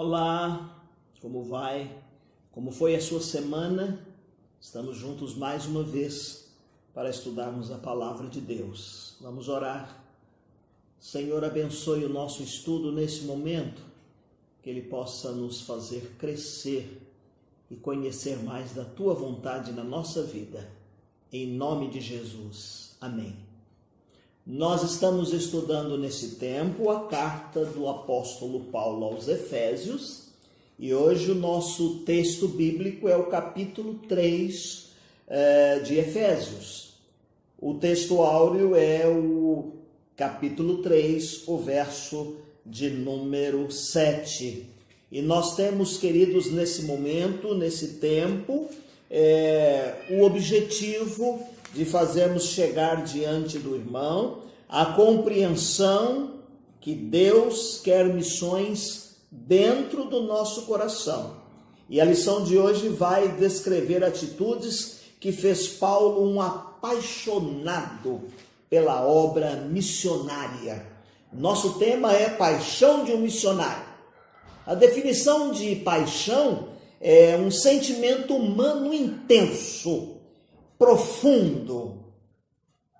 Olá, como vai? Como foi a sua semana? Estamos juntos mais uma vez para estudarmos a palavra de Deus. Vamos orar. Senhor, abençoe o nosso estudo nesse momento, que ele possa nos fazer crescer e conhecer mais da tua vontade na nossa vida. Em nome de Jesus. Amém. Nós estamos estudando nesse tempo a carta do apóstolo Paulo aos Efésios e hoje o nosso texto bíblico é o capítulo 3 de Efésios. O texto áureo é o capítulo 3, o verso de número 7. E nós temos, queridos, nesse momento, nesse tempo, o objetivo de fazermos chegar diante do irmão a compreensão que Deus quer missões dentro do nosso coração. E a lição de hoje vai descrever atitudes que fez Paulo um apaixonado pela obra missionária. Nosso tema é paixão de um missionário. A definição de paixão é um sentimento humano intenso, profundo,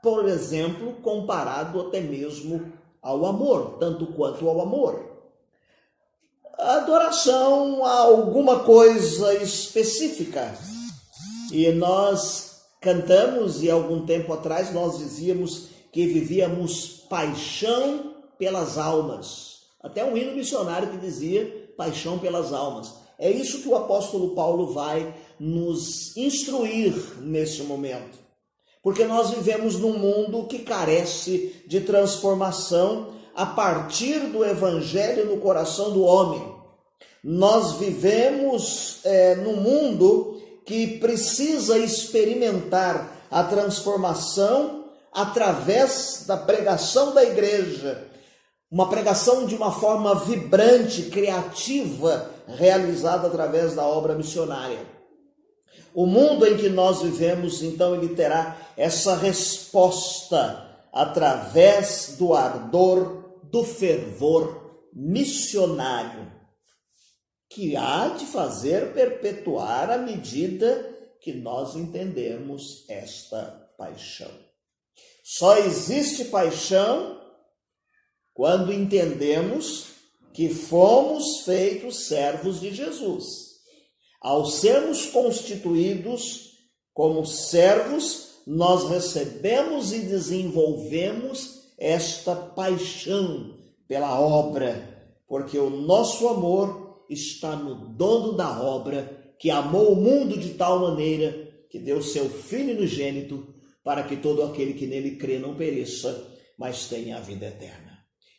por exemplo, comparado até mesmo ao amor, tanto quanto ao amor. A adoração a alguma coisa específica. E nós cantamos, e algum tempo atrás nós dizíamos que vivíamos paixão pelas almas. Até um hino missionário que dizia paixão pelas almas. É isso que o apóstolo Paulo vai nos instruir nesse momento. Porque nós vivemos num mundo que carece de transformação a partir do evangelho no coração do homem. Nós vivemos num mundo que precisa experimentar a transformação através da pregação da igreja. Uma pregação de uma forma vibrante, criativa, realizada através da obra missionária. O mundo em que nós vivemos, então, ele terá essa resposta através do ardor, do fervor missionário, que há de fazer perpetuar à medida que nós entendemos esta paixão. Só existe paixão quando entendemos que fomos feitos servos de Jesus. Ao sermos constituídos como servos, nós recebemos e desenvolvemos esta paixão pela obra, porque o nosso amor está no dono da obra, que amou o mundo de tal maneira que deu seu Filho unigênito para que todo aquele que nele crê não pereça, mas tenha a vida eterna.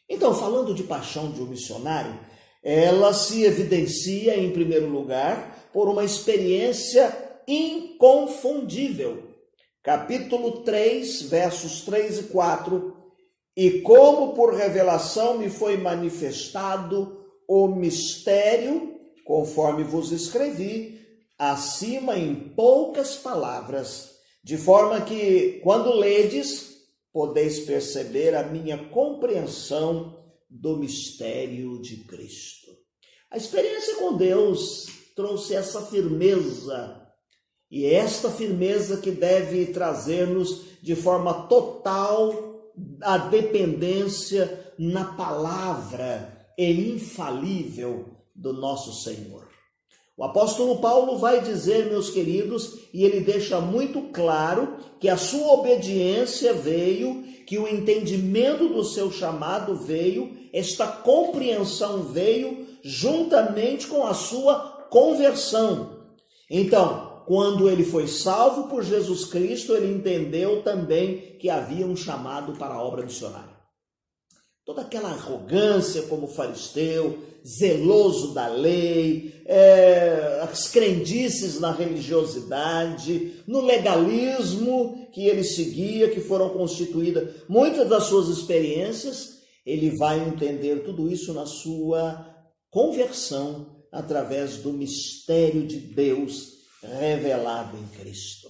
Então, falando de paixão de um missionário, ela se evidencia, em primeiro lugar, por uma experiência inconfundível. Capítulo 3, versos 3 e 4. E como por revelação me foi manifestado o mistério, conforme vos escrevi, acima em poucas palavras, de forma que, quando ledes, podeis perceber a minha compreensão do mistério de Cristo. A experiência com Deus trouxe essa firmeza, e é esta firmeza que deve trazer-nos de forma total a dependência na palavra e infalível do nosso Senhor. O apóstolo Paulo vai dizer, meus queridos, e ele deixa muito claro que a sua obediência veio, que o entendimento do seu chamado veio, esta compreensão veio juntamente com a sua conversão. Então, quando ele foi salvo por Jesus Cristo, ele entendeu também que havia um chamado para a obra missionária. Toda aquela arrogância como fariseu, zeloso da lei, as crendices na religiosidade, no legalismo que ele seguia, que foram constituídas muitas das suas experiências, ele vai entender tudo isso na sua conversão através do mistério de Deus revelado em Cristo.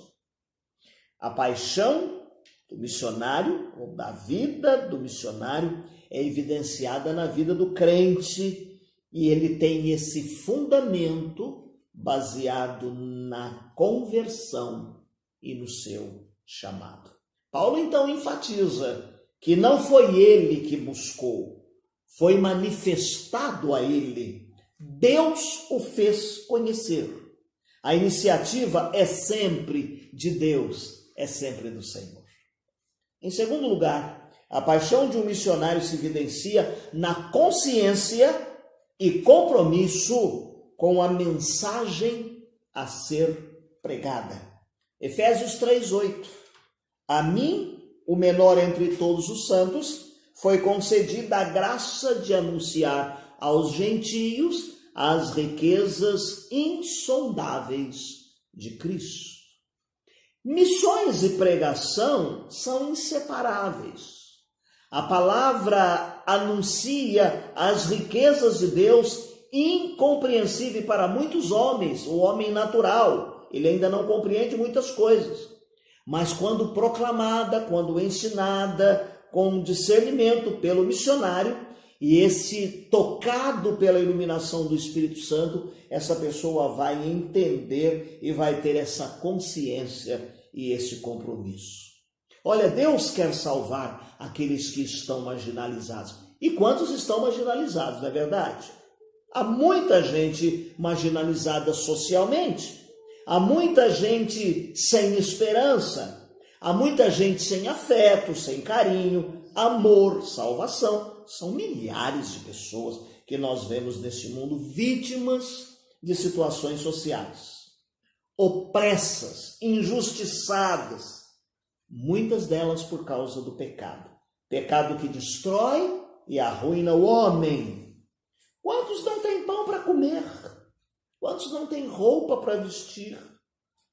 A paixão do missionário, ou da vida do missionário, é evidenciada na vida do crente e ele tem esse fundamento baseado na conversão e no seu chamado. Paulo então enfatiza que não foi ele que buscou, foi manifestado a ele. Deus o fez conhecer. A iniciativa é sempre de Deus, é sempre do Senhor. Em segundo lugar, a paixão de um missionário se evidencia na consciência e compromisso com a mensagem a ser pregada. Efésios 3:8. A mim, o menor entre todos os santos, foi concedida a graça de anunciar aos gentios as riquezas insondáveis de Cristo. Missões e pregação são inseparáveis. A palavra anuncia as riquezas de Deus, incompreensível para muitos homens, o homem natural. Ele ainda não compreende muitas coisas. Mas quando proclamada, quando ensinada, com discernimento pelo missionário, e esse tocado pela iluminação do Espírito Santo, essa pessoa vai entender e vai ter essa consciência e esse compromisso. Olha, Deus quer salvar aqueles que estão marginalizados. E quantos estão marginalizados, não é verdade? Há muita gente marginalizada socialmente, há muita gente sem esperança, há muita gente sem afeto, sem carinho, amor, salvação. São milhares de pessoas que nós vemos nesse mundo vítimas de situações sociais, opressas, injustiçadas, muitas delas por causa do pecado. Pecado que destrói e arruína o homem. Quantos não têm pão para comer? Quantos não têm roupa para vestir?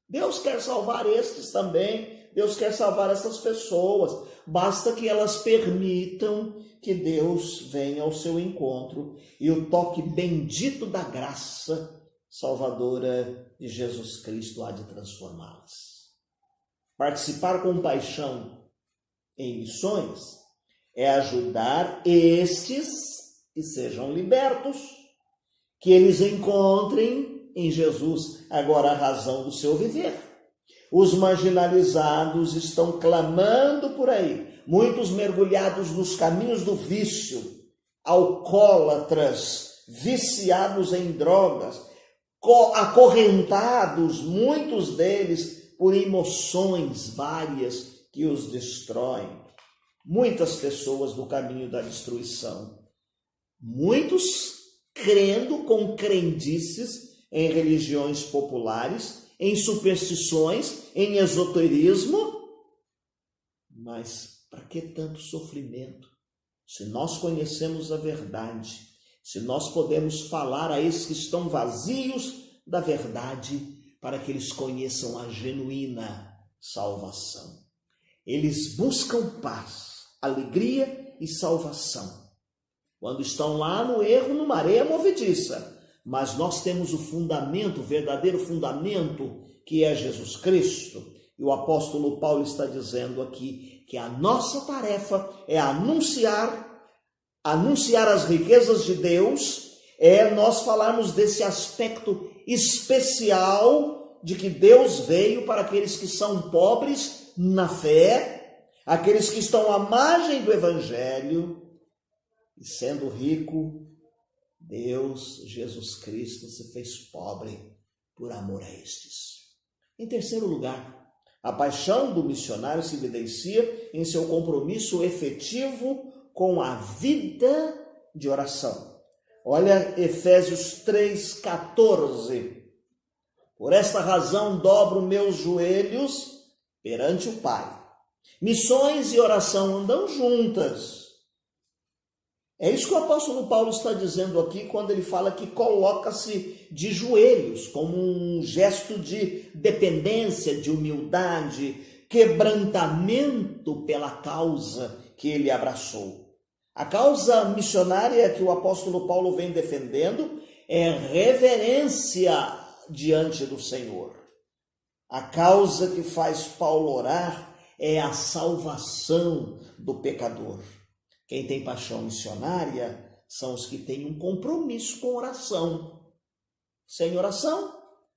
Deus quer salvar estes também. Deus quer salvar essas pessoas. Basta que elas permitam que Deus venha ao seu encontro e o toque bendito da graça salvadora de Jesus Cristo há de transformá-las. Participar com paixão em missões é ajudar estes que sejam libertos, que eles encontrem em Jesus agora a razão do seu viver. Os marginalizados estão clamando por aí, muitos mergulhados nos caminhos do vício, alcoólatras, viciados em drogas, acorrentados, muitos deles, por emoções várias que os destroem. Muitas pessoas no caminho da destruição. Muitos crendo com crendices em religiões populares, em superstições, em esoterismo. Mas para que tanto sofrimento? Se nós conhecemos a verdade, se nós podemos falar a esses que estão vazios da verdade, para que eles conheçam a genuína salvação. Eles buscam paz, alegria e salvação. Quando estão lá no erro, numa areia movediça. Mas nós temos o fundamento, o verdadeiro fundamento, que é Jesus Cristo. E o apóstolo Paulo está dizendo aqui que a nossa tarefa é anunciar as riquezas de Deus, é nós falarmos desse aspecto especial de que Deus veio para aqueles que são pobres na fé, aqueles que estão à margem do evangelho, e sendo rico, Deus, Jesus Cristo, se fez pobre por amor a estes. Em terceiro lugar, a paixão do missionário se evidencia em seu compromisso efetivo com a vida de oração. Olha Efésios 3,14. Por esta razão dobro meus joelhos perante o Pai. Missões e oração andam juntas. É isso que o apóstolo Paulo está dizendo aqui quando ele fala que coloca-se de joelhos, como um gesto de dependência, de humildade, quebrantamento pela causa que ele abraçou. A causa missionária que o apóstolo Paulo vem defendendo é reverência diante do Senhor. A causa que faz Paulo orar é a salvação do pecador. Quem tem paixão missionária são os que têm um compromisso com oração. Sem oração,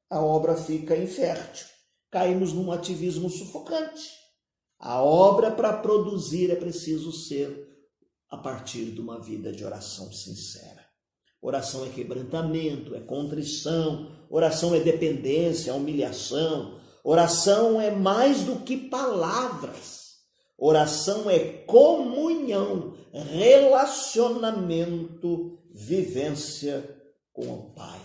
a obra fica infértil. Caímos num ativismo sufocante. A obra para produzir é preciso ser a partir de uma vida de oração sincera. Oração é quebrantamento, é contrição, oração é dependência, é humilhação. Oração é mais do que palavras. Oração é comunhão, relacionamento, vivência com o Pai.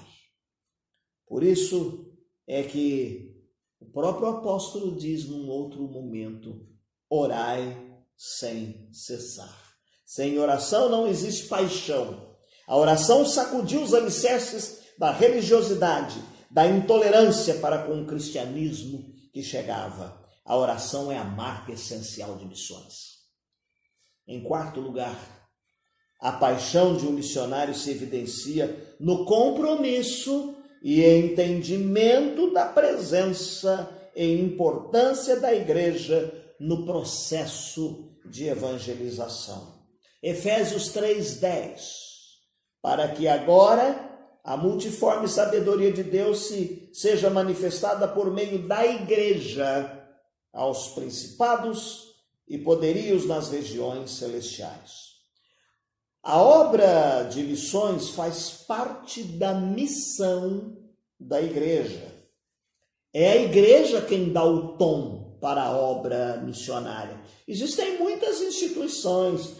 Por isso é que o próprio apóstolo diz num outro momento: orai sem cessar. Sem oração não existe paixão. A oração sacudiu os alicerces da religiosidade, da intolerância para com o cristianismo que chegava. A oração é a marca essencial de missões. Em quarto lugar, a paixão de um missionário se evidencia no compromisso e entendimento da presença e importância da igreja no processo de evangelização. Efésios 3:10, para que agora a multiforme sabedoria de Deus seja manifestada por meio da igreja aos principados e poderios nas regiões celestiais. A obra de missões faz parte da missão da igreja. É a igreja quem dá o tom para a obra missionária. Existem muitas instituições,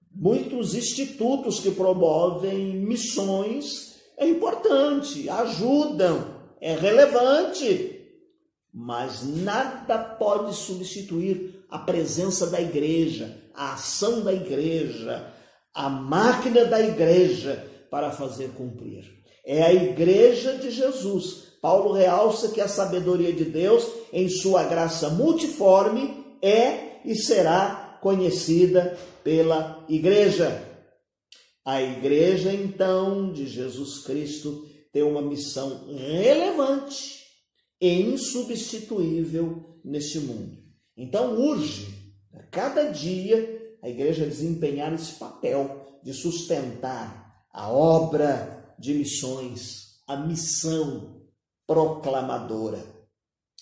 muitos institutos que promovem missões. É importante, ajudam, é relevante, mas nada pode substituir a presença da igreja, a ação da igreja, a máquina da igreja para fazer cumprir. É a igreja de Jesus. Paulo realça que a sabedoria de Deus, em sua graça multiforme, é e será conhecida pela igreja. A igreja, então, de Jesus Cristo tem uma missão relevante e insubstituível neste mundo. Então, urge, a cada dia, a igreja desempenhar esse papel de sustentar a obra de missões, a missão proclamadora.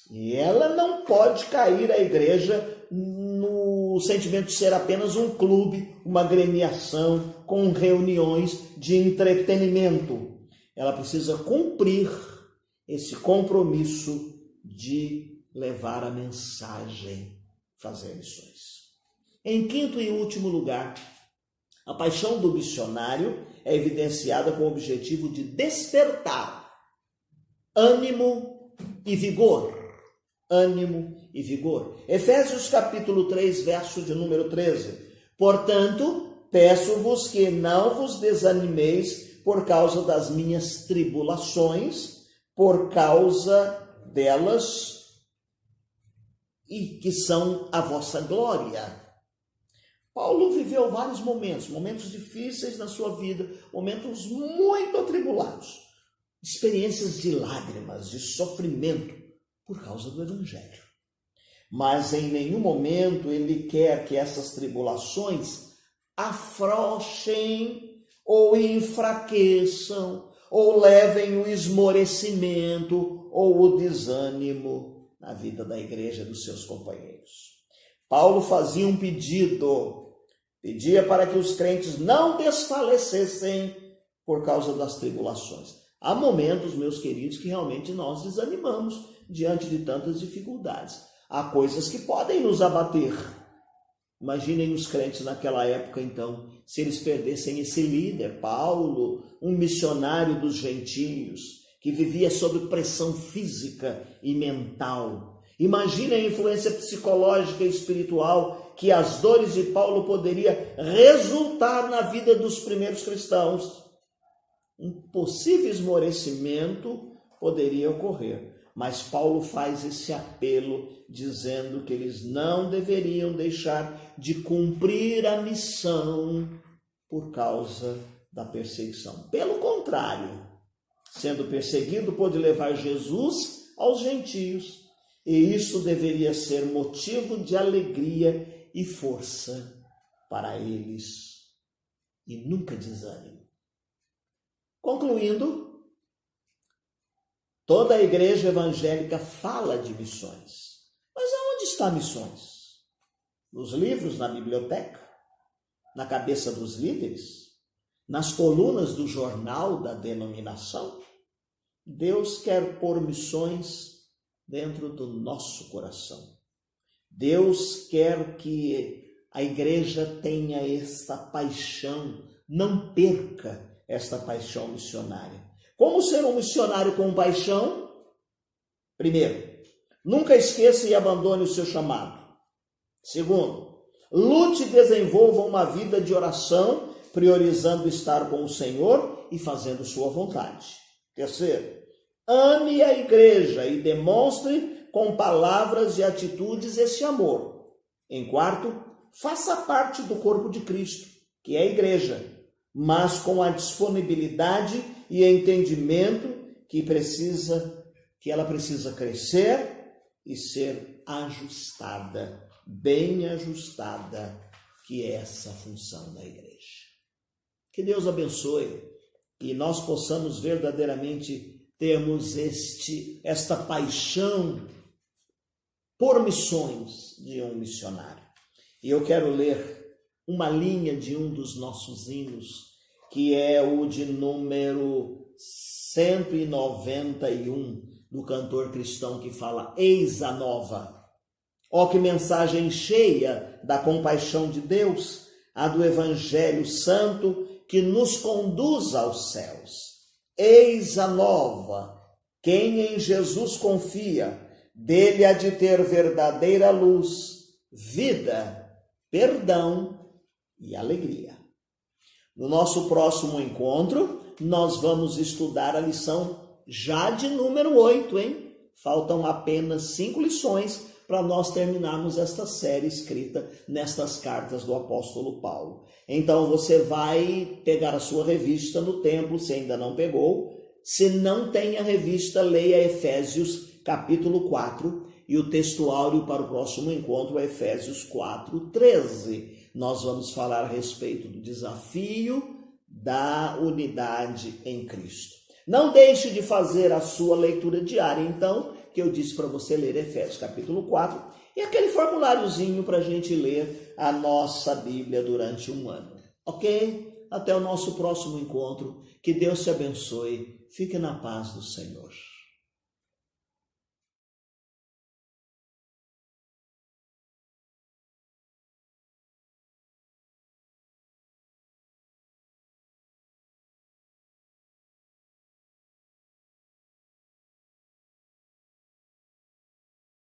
E ela não pode cair, a igreja, no sentimento de ser apenas um clube, uma agremiação com reuniões de entretenimento. Ela precisa cumprir esse compromisso de levar a mensagem, fazer missões. Em quinto e último lugar, a paixão do missionário é evidenciada com o objetivo de despertar ânimo e vigor. Ânimo e vigor. Efésios capítulo 3, verso de número 13. Portanto, peço-vos que não vos desanimeis por causa das minhas tribulações, por causa delas, e que são a vossa glória. Paulo viveu vários momentos difíceis na sua vida, momentos muito atribulados, experiências de lágrimas, de sofrimento, por causa do Evangelho. Mas em nenhum momento ele quer que essas tribulações afrouxem ou enfraqueçam, ou levem o esmorecimento ou o desânimo na vida da igreja, dos seus companheiros. Paulo fazia um pedido, pedia para que os crentes não desfalecessem por causa das tribulações. Há momentos, meus queridos, que realmente nós desanimamos diante de tantas dificuldades. Há coisas que podem nos abater. Imaginem os crentes naquela época, então, se eles perdessem esse líder, Paulo, um missionário dos gentios, que vivia sob pressão física e mental. Imaginem a influência psicológica e espiritual que as dores de Paulo poderia resultar na vida dos primeiros cristãos. Um possível esmorecimento poderia ocorrer. Mas Paulo faz esse apelo dizendo que eles não deveriam deixar de cumprir a missão por causa da perseguição. Pelo contrário, sendo perseguido, pôde levar Jesus aos gentios, e isso deveria ser motivo de alegria e força para eles. e nunca desânimo. Concluindo, toda a igreja evangélica fala de missões. Mas aonde está missões? Nos livros, na biblioteca? Na cabeça dos líderes? Nas colunas do jornal da denominação? Deus quer pôr missões dentro do nosso coração. Deus quer que a igreja tenha esta paixão, não perca esta paixão missionária. Como ser um missionário com paixão? Primeiro, nunca esqueça e abandone o seu chamado. Segundo, lute e desenvolva uma vida de oração, priorizando estar com o Senhor e fazendo sua vontade. Terceiro, ame a igreja e demonstre com palavras e atitudes esse amor. Em quarto, faça parte do corpo de Cristo, que é a igreja, mas com a disponibilidade e entendimento que ela precisa crescer e ser ajustada, bem ajustada, que é essa função da igreja. Que Deus abençoe e nós possamos verdadeiramente termos esta paixão por missões de um missionário. E eu quero ler uma linha de um dos nossos hinos, que é o de número 191, do cantor cristão que fala: Eis a nova. Ó, que mensagem cheia da compaixão de Deus, a do Evangelho Santo que nos conduz aos céus. Eis a nova, quem em Jesus confia, dele há de ter verdadeira luz, vida, perdão e alegria. No nosso próximo encontro, nós vamos estudar a lição já de número 8, hein? Faltam apenas 5 lições para nós terminarmos esta série escrita nestas cartas do apóstolo Paulo. Então você vai pegar a sua revista no templo, se ainda não pegou. Se não tem a revista, leia Efésios capítulo 4 e o texto áureo para o próximo encontro é Efésios 4:13. Nós vamos falar a respeito do desafio da unidade em Cristo. Não deixe de fazer a sua leitura diária, então, que eu disse para você ler Efésios capítulo 4 e aquele formuláriozinho para a gente ler a nossa Bíblia durante um ano. Ok? Até o nosso próximo encontro. Que Deus te abençoe. Fique na paz do Senhor.